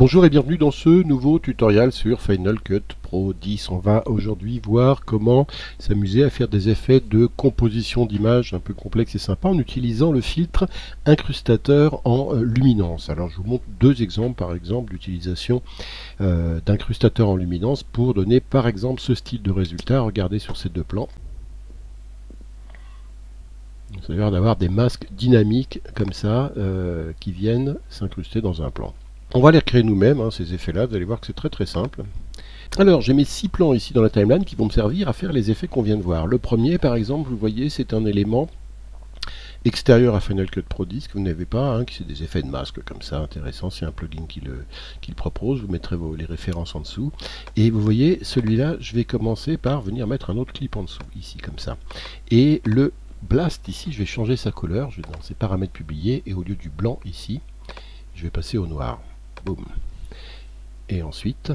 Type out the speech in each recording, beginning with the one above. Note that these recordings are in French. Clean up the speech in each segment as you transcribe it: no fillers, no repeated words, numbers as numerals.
Bonjour et bienvenue dans ce nouveau tutoriel sur Final Cut Pro 10. On va aujourd'hui voir comment s'amuser à faire des effets de composition d'images un peu complexes et sympas en utilisant le filtre incrustateur en luminance. Alors je vous montre deux exemples par exemple d'utilisation d'incrustateur en luminance pour donner par exemple ce style de résultat. Regardez sur ces deux plans. Ça a l'air d'avoir des masques dynamiques comme ça qui viennent s'incruster dans un plan. On va les recréer nous-mêmes, ces effets-là, vous allez voir que c'est très simple. Alors, j'ai mes 6 plans ici dans la timeline qui vont me servir à faire les effets qu'on vient de voir. Le premier, par exemple, vous voyez, c'est un élément extérieur à Final Cut Pro 10 que vous n'avez pas, qui c'est des effets de masque comme ça, intéressant, c'est un plugin qui le propose, vous mettrez les références en dessous. Et vous voyez, celui-là, je vais commencer par venir mettre un autre clip en dessous, ici, comme ça. Et le blast, ici, je vais changer sa couleur, je vais dans ses paramètres publiés, et au lieu du blanc, ici, je vais passer au noir. Boum. Et ensuite,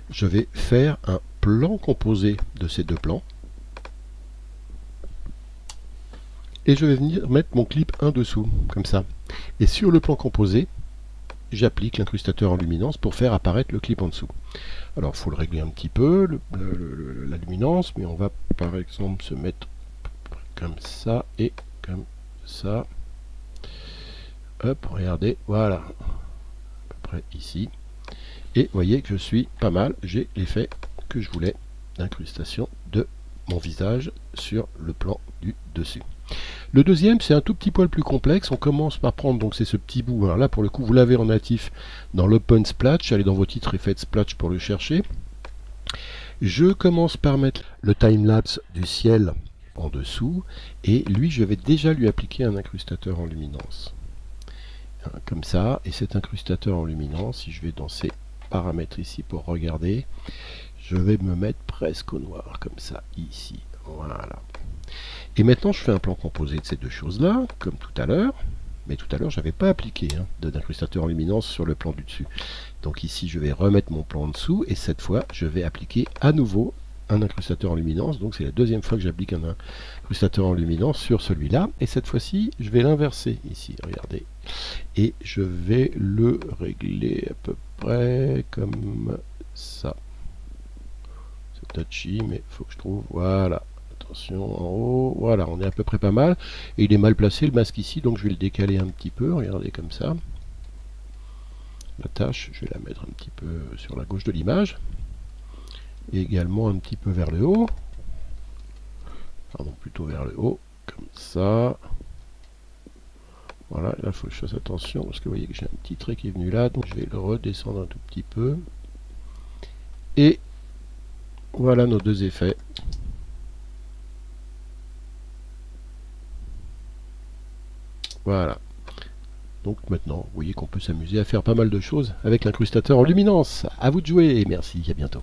je vais faire un plan composé de ces deux plans. Et je vais venir mettre mon clip un dessous, comme ça. Et sur le plan composé, j'applique l'incrustateur en luminance pour faire apparaître le clip en dessous. Alors, il faut le régler un petit peu, la luminance, mais on va par exemple se mettre comme ça et comme ça. Hop, regardez, voilà. Ici, et voyez que je suis pas mal, j'ai l'effet que je voulais d'incrustation de mon visage sur le plan du dessus. Le deuxième, c'est un tout petit poil plus complexe. On commence par prendre, donc c'est ce petit bout, alors là pour le coup vous l'avez en natif dans l'Open Splash, allez dans vos titres et faites Splash pour le chercher. Je commence par mettre le timelapse du ciel en dessous, et lui je vais déjà lui appliquer un incrustateur en luminance. Comme ça, et cet incrustateur en luminance, si je vais dans ces paramètres ici pour regarder, je vais me mettre presque au noir, comme ça, ici, voilà. Et maintenant je fais un plan composé de ces deux choses là, comme tout à l'heure, mais tout à l'heure j'avais pas appliqué d'incrustateur en luminance sur le plan du dessus. Donc ici je vais remettre mon plan en dessous, et cette fois je vais appliquer à nouveau un incrustateur en luminance, donc c'est la deuxième fois que j'applique un incrustateur en luminance sur celui-là, et cette fois-ci je vais l'inverser ici, regardez, et je vais le régler à peu près comme ça. C'est touchy, mais il faut que je trouve, voilà, attention en haut, voilà, on est à peu près pas mal, et il est mal placé le masque ici, donc je vais le décaler un petit peu, regardez comme ça. La tâche, je vais la mettre un petit peu sur la gauche de l'image, et également un petit peu vers le haut, pardon, plutôt vers le haut, comme ça. Voilà, là il faut que je fasse attention parce que vous voyez que j'ai un petit trait qui est venu là, donc je vais le redescendre un tout petit peu. Et voilà nos deux effets. Voilà. Donc maintenant, vous voyez qu'on peut s'amuser à faire pas mal de choses avec l'incrustateur en luminance. À vous de jouer et merci, à bientôt.